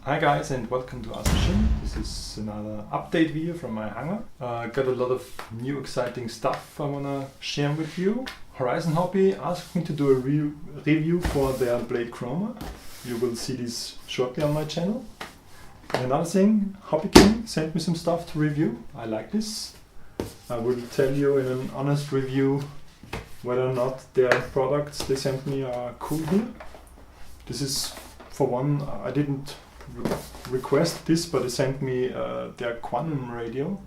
Hi guys and welcome to RCSchim. This is another update video from my hangar. I got a lot of new exciting stuff I wanna share with you. Horizon Hobby asked me to do a review for their Blade Chroma. You will see this shortly on my channel. And another thing, Hobby King sent me some stuff to review. I like this. I will tell you in an honest review whether or not their products they sent me are cool here. This is, for one, I didn't request this, but they sent me their Quanum radio,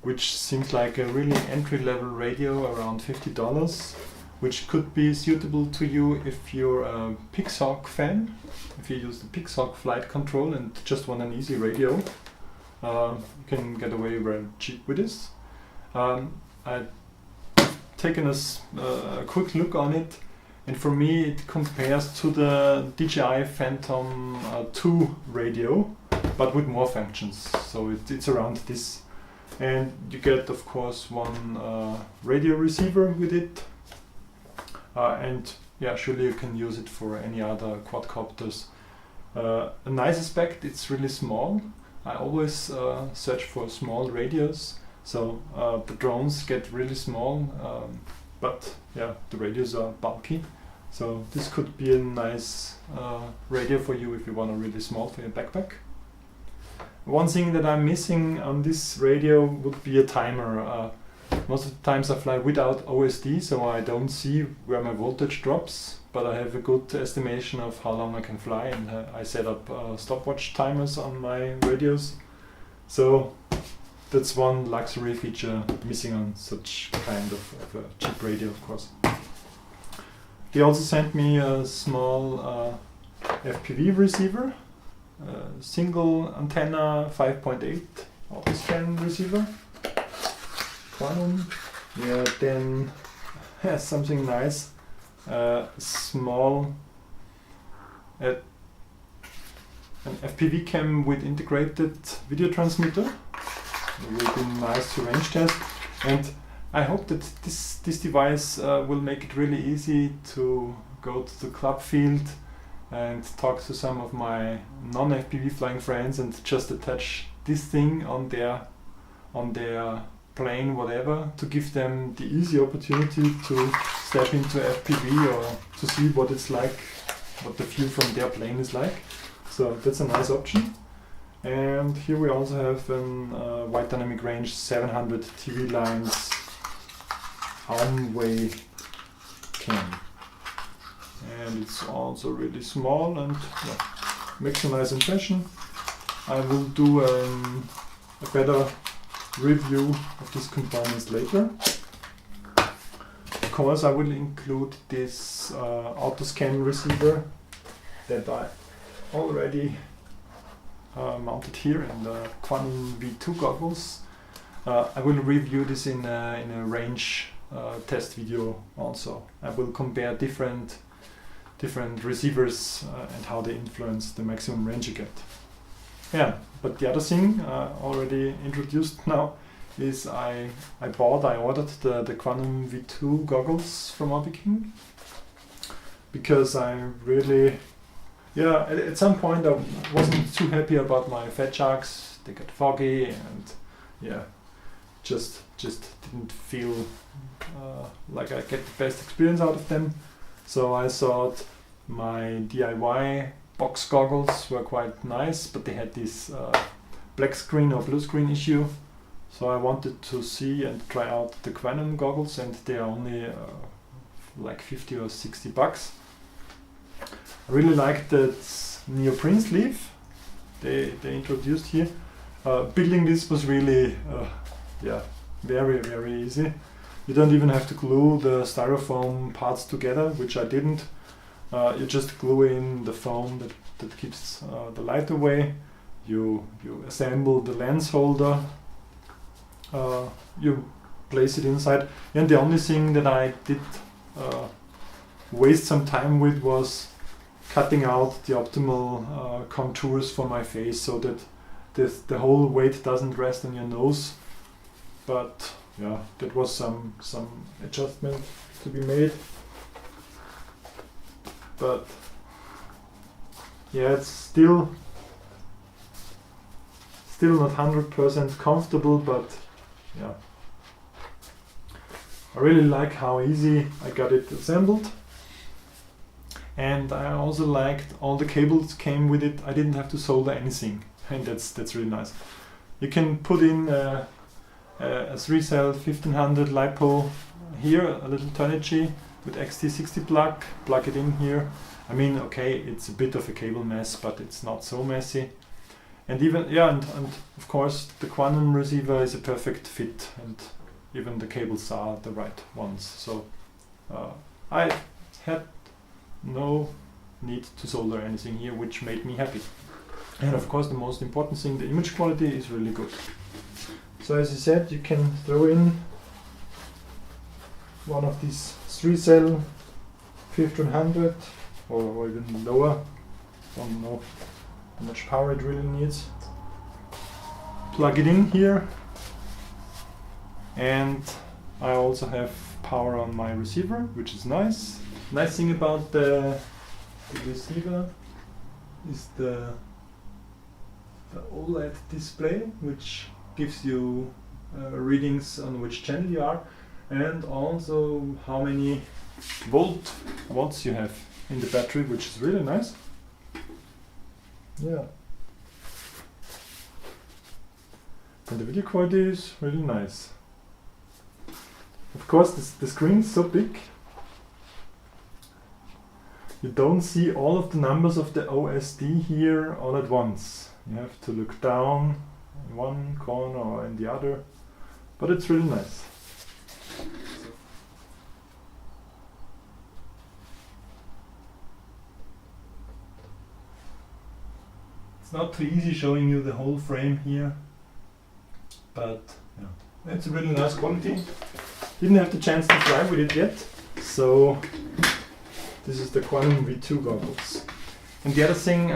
which seems like a really entry-level radio around $50, which could be suitable to you if you're a Pixhawk fan, if you use the Pixhawk flight control and just want an easy radio. You can get away very cheap with this. I've taken a quick look on it, and for me it compares to the DJI Phantom 2 radio, but with more functions. So it's around this. And you get, of course, one radio receiver with it. And yeah, surely you can use it for any other quadcopters. A nice aspect, it's really small. I always search for small radios. So the drones get really small, but yeah, the radios are bulky. So this could be a nice radio for you if you want a really small for your backpack. One thing that I'm missing on this radio would be a timer. Most of the times I fly without OSD, so I don't see where my voltage drops, but I have a good estimation of how long I can fly, and I set up stopwatch timers on my radios. So that's one luxury feature missing on such kind of a cheap radio, of course. They also sent me a small FPV receiver, single antenna 5.8 Autoscan receiver. Quanum. Yeah, then has something nice, small an FPV cam with integrated video transmitter. It will be nice to range test, and I hope that this device will make it really easy to go to the club field and talk to some of my non-FPV flying friends and just attach this thing on their plane, whatever, to give them the easy opportunity to step into FPV or to see what it's like, what the view from their plane is like. So that's a nice option. And here we also have a wide dynamic range 700 TV lines Aomway cam, and it's also really small and yeah, makes a nice impression. I will do a better review of these components later. Of course, I will include this Autoscan receiver that I already mounted here in the Quanum V2 Goggles. I will review this in a range test video also. I will compare different receivers and how they influence the maximum range you get. Yeah, but the other thing already introduced now is I ordered the Quanum V2 Goggles from Hobby King, because I really, yeah, at some point I wasn't too happy about my Fatsharks. They got foggy and yeah, just didn't feel like I get the best experience out of them. So I thought my DIY box goggles were quite nice, but they had this black screen or blue screen issue. So I wanted to see and try out the Quanum goggles, and they are only like 50 or 60 bucks. I really like that neoprene sleeve they introduced here. Building this was really yeah, very easy. You don't even have to glue the styrofoam parts together, which I didn't. You just glue in the foam that keeps the light away. You assemble the lens holder. You place it inside. And the only thing that I did waste some time with was cutting out the optimal contours for my face, so that the whole weight doesn't rest on your nose. But yeah, that was some adjustment to be made. But yeah, it's still still not 100% comfortable, but yeah. I really like how easy I got it assembled. And I also liked all the cables came with it. I didn't have to solder anything, and that's really nice. You can put in a 3-cell 1500 LiPo here, a little Turnigy with XT60 plug it in here. I mean, okay, it's a bit of a cable mess, but it's not so messy. And even, yeah, and of course the Quanum receiver is a perfect fit, and even the cables are the right ones. So I had no need to solder anything here, which made me happy. And of course the most important thing, the image quality is really good. So as I said, you can throw in one of these 3-cell 1500 or even lower, don't know how much power it really needs. Plug it in here, and I also have power on my receiver, which is nice. Nice thing about the receiver is the OLED display, which gives you readings on which channel you are, and also how many watts you have in the battery, which is really nice. Yeah. And the video quality is really nice. Of course, the screen is so big, you don't see all of the numbers of the OSD here all at once. You have to look down in one corner or in the other, but it's really nice. It's not too easy showing you the whole frame here, but yeah, it's a really nice quality. Didn't have the chance to fly with it yet, so this is the Quanum V2 Goggles. And the other thing,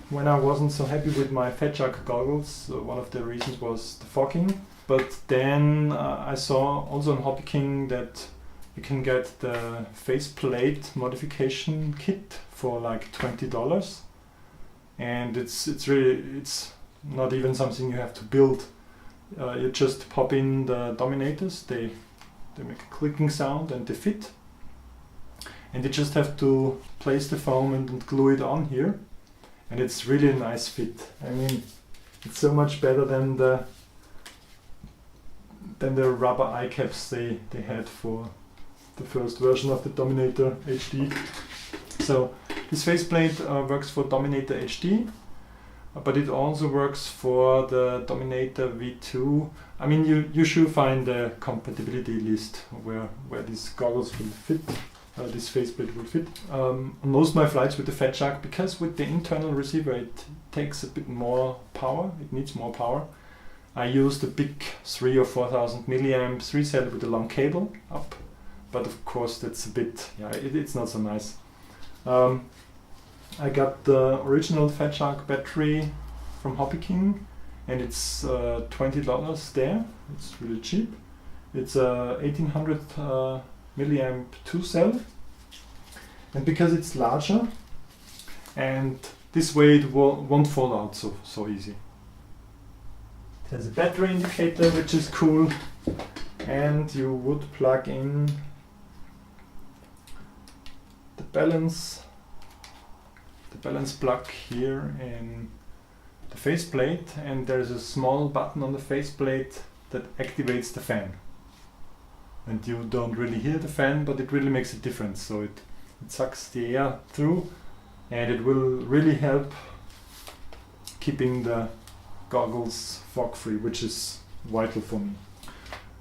when I wasn't so happy with my Fatshark goggles, one of the reasons was the fogging. But then I saw also on HobbyKing that you can get the faceplate modification kit for like $20, and it's not even something you have to build. You just pop in the dominators, they make a clicking sound and they fit. And you just have to place the foam and glue it on here, and it's really a nice fit. I mean, it's so much better than the rubber eye caps they had for the first version of the Dominator HD. So this faceplate works for Dominator HD, but it also works for the Dominator V2. I mean, you should find the compatibility list where these goggles will fit. This faceplate will fit. On most of my flights with the Fatshark, because with the internal receiver it takes a bit more power, it needs more power. I use the big 3,000 or 4,000 milliamp 3-cell with a long cable up, but of course that's a bit, yeah, it's not so nice. I got the original Fatshark battery from HobbyKing, and it's $20 there. It's really cheap. It's a 1800 milliamp 2-cell, and because it's larger, and this way it won't fall out so easy. It has a battery indicator, which is cool, and you would plug in the balance plug here in the faceplate, and there's a small button on the faceplate that activates the fan. And you don't really hear the fan, but it really makes a difference. So it sucks the air through, and it will really help keeping the goggles fog free, which is vital for me.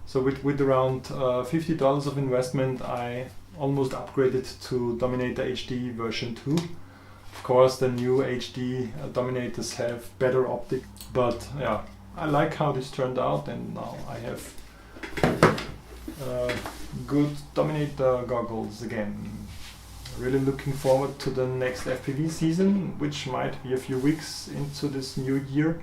So with around $50 of investment, I almost upgraded to Dominator HD version 2. Of course, the new HD Dominators have better optics, but yeah, I like how this turned out, and now I have good Dominator goggles again. Really looking forward to the next FPV season, which might be a few weeks into this new year,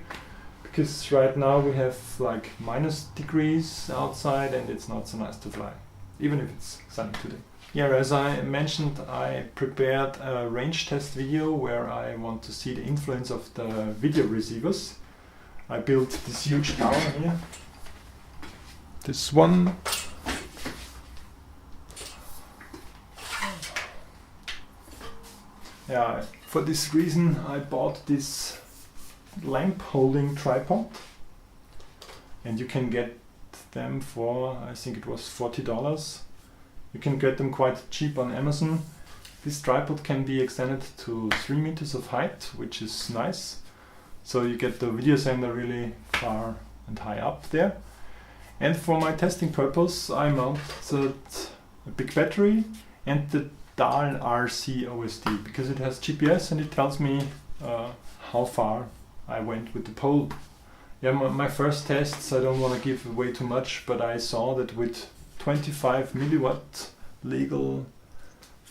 because right now we have like -degrees outside and it's not so nice to fly, even if it's sunny today. Yeah, as I mentioned, I prepared a range test video where I want to see the influence of the video receivers. I built this huge tower here. This one. Yeah, for this reason I bought this lamp holding tripod, and you can get them for, I think it was $40. You can get them quite cheap on Amazon. This tripod can be extended to 3 meters of height, which is nice. So you get the video sender really far and high up there. And for my testing purpose, I mounted a big battery and the RC OSD, because it has GPS and it tells me how far I went with the pole. Yeah, my first tests, I don't want to give away too much, but I saw that with 25 milliwatt legal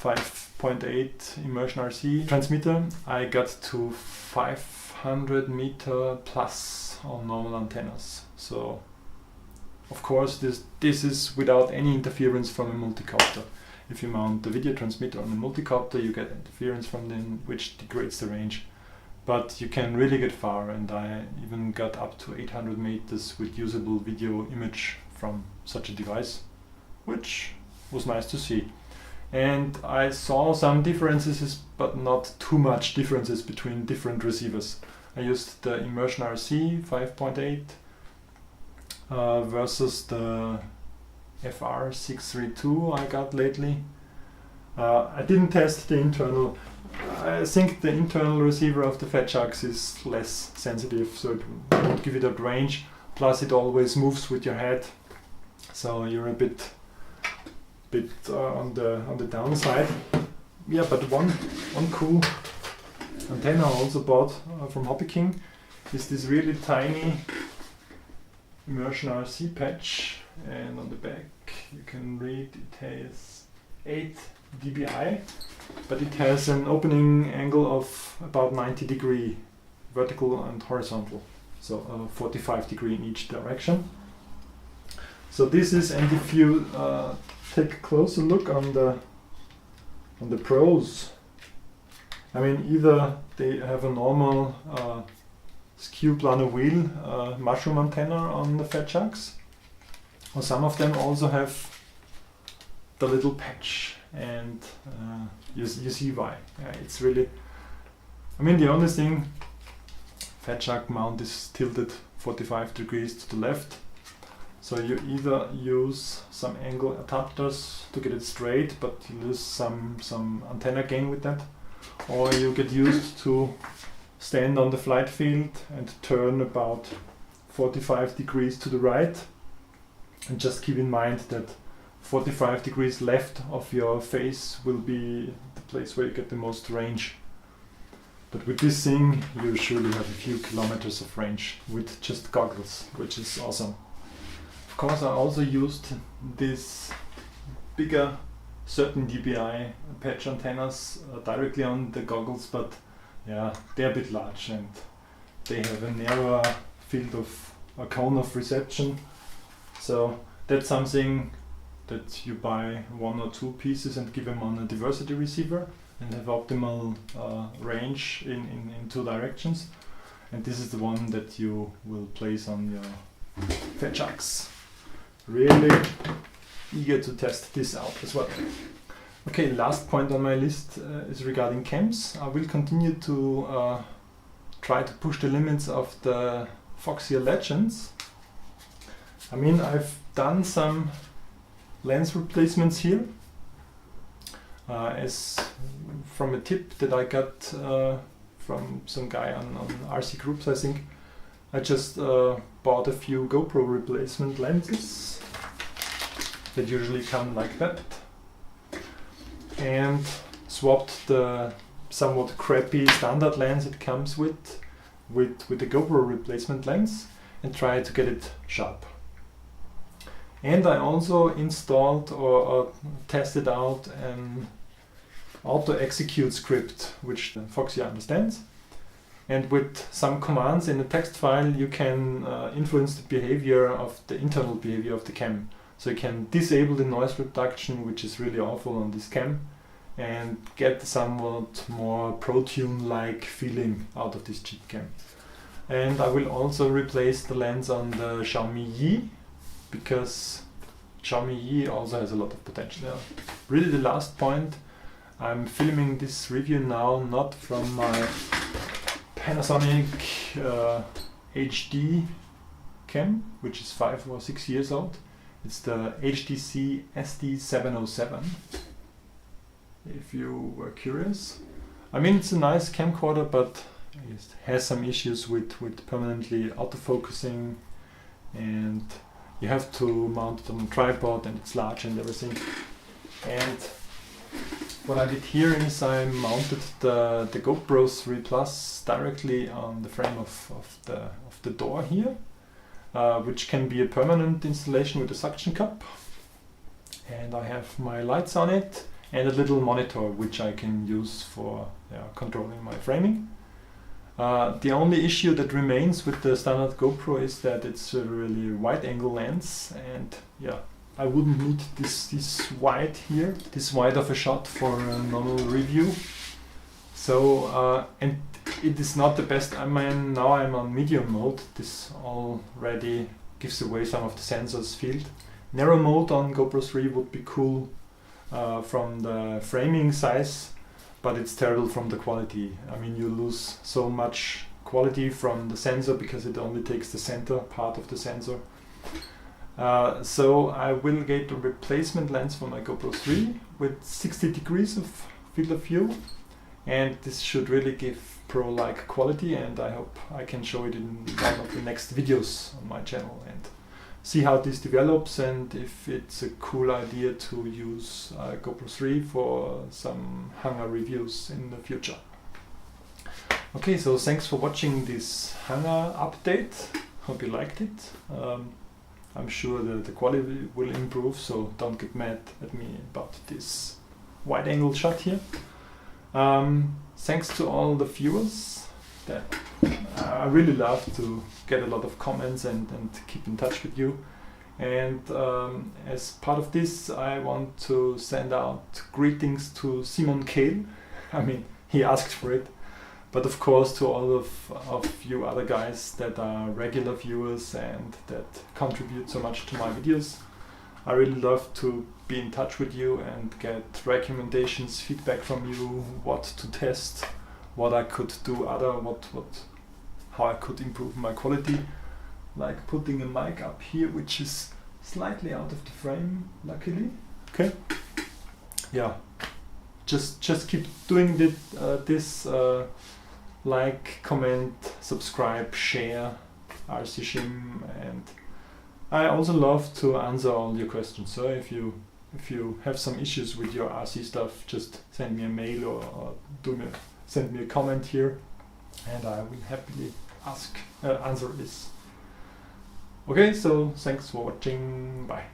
5.8 ImmersionRC transmitter, I got to 500 meter plus on normal antennas. So of course this is without any interference from a multicopter. If you mount the video transmitter on a multicopter, you get interference from them, which degrades the range. But you can really get far, and I even got up to 800 meters with usable video image from such a device, which was nice to see. And I saw some differences, but not too much differences between different receivers. I used the ImmersionRC 5.8 versus the FR632 I got lately. I didn't test the internal. I think the internal receiver of the Fatsharks is less sensitive, so it won't give you that range. Plus it always moves with your head, so you're a bit on the downside. Yeah, but one cool antenna I also bought from Hobby King is this really tiny ImmersionRC patch, and on the back you can read it has 8 dBi, but it has an opening angle of about 90 degree vertical and horizontal, so 45 degree in each direction. So this is, and if you take a closer look on the pros, I mean, either they have a normal skew planar wheel mushroom antenna on the Fatsharks, or some of them also have the little patch, and you see why. It's really, I mean, the only thing, Fatshark mount is tilted 45 degrees to the left, so you either use some angle adapters to get it straight, but you lose some antenna gain with that, or you get used to stand on the flight field and turn about 45 degrees to the right, and just keep in mind that 45 degrees left of your face will be the place where you get the most range. But with this thing you surely have a few kilometers of range with just goggles, which is awesome. Of course I also used these bigger 13 dBi patch antennas directly on the goggles, but yeah, they're a bit large and they have a narrower field of a cone of reception. So that's something that you buy 1 or 2 pieces and give them on a diversity receiver and have optimal range in 2 directions. And this is the one that you will place on your Fatsharks. Really eager to test this out as well. Okay, last point on my list is regarding cams. I will continue to try to push the limits of the Foxeer Legends. I mean, I've done some lens replacements here as from a tip that I got from some guy on RC Groups, I think. I just bought a few Gopro replacement lenses that usually come like that, and swapped the somewhat crappy standard lens it comes with the Gopro replacement lens and tried to get it sharp. And I also installed or tested out an auto-execute script which Foxeer understands, and with some commands in a text file you can influence the behavior of the internal behavior of the cam. So you can disable the noise reduction, which is really awful on this cam, and get somewhat more ProTune-like feeling out of this cheap cam. And I will also replace the lens on the Xiaomi Yi, because Xiaomi Yi also has a lot of potential. Yeah. Really the last point, I'm filming this review now not from my Panasonic HD cam, which is 5 or 6 years old. It's the HTC SD707, if you were curious. I mean, it's a nice camcorder, but it has some issues with permanently autofocusing, and you have to mount it on a tripod, and it's large and everything. And what I did here is I mounted the Gopro 3 Plus directly on the frame of the door here, which can be a permanent installation with a suction cup. And I have my lights on it and a little monitor which I can use for controlling my framing. The only issue that remains with the standard GoPro is that it's a really wide angle lens, and yeah, I wouldn't need this wide here, this wide of a shot for a normal review. So and it is not the best. I mean, now I'm on medium mode. This already gives away some of the sensor's field. Narrow mode on GoPro 3 would be cool from the framing size, but it's terrible from the quality. I mean, you lose so much quality from the sensor because it only takes the center part of the sensor. So I will get a replacement lens for my GoPro 3 with 60 degrees of field of view, and this should really give pro-like quality, and I hope I can show it in one of the next videos on my channel and see how this develops, and if it's a cool idea to use GoPro 3 for some hangar reviews in the future. Okay, so thanks for watching this hangar update. Hope you liked it. I'm sure that the quality will improve, so don't get mad at me about this wide angle shot here. Thanks to all the viewers. That I really love to get a lot of comments and keep in touch with you. And as part of this, I want to send out greetings to Simon Kehl. I mean, he asked for it. But of course to all of you other guys that are regular viewers and that contribute so much to my videos. I really love to be in touch with you and get recommendations, feedback from you, what to test, what I could do how I could improve my quality. Like putting a mic up here, which is slightly out of the frame, luckily. Okay. Yeah. Just keep doing this. Like, comment, subscribe, share, RCSchim, and I also love to answer all your questions. So if you have some issues with your RC stuff, just send me a mail or send me a comment here, and I will happily answer this. Okay, so thanks for watching. Bye.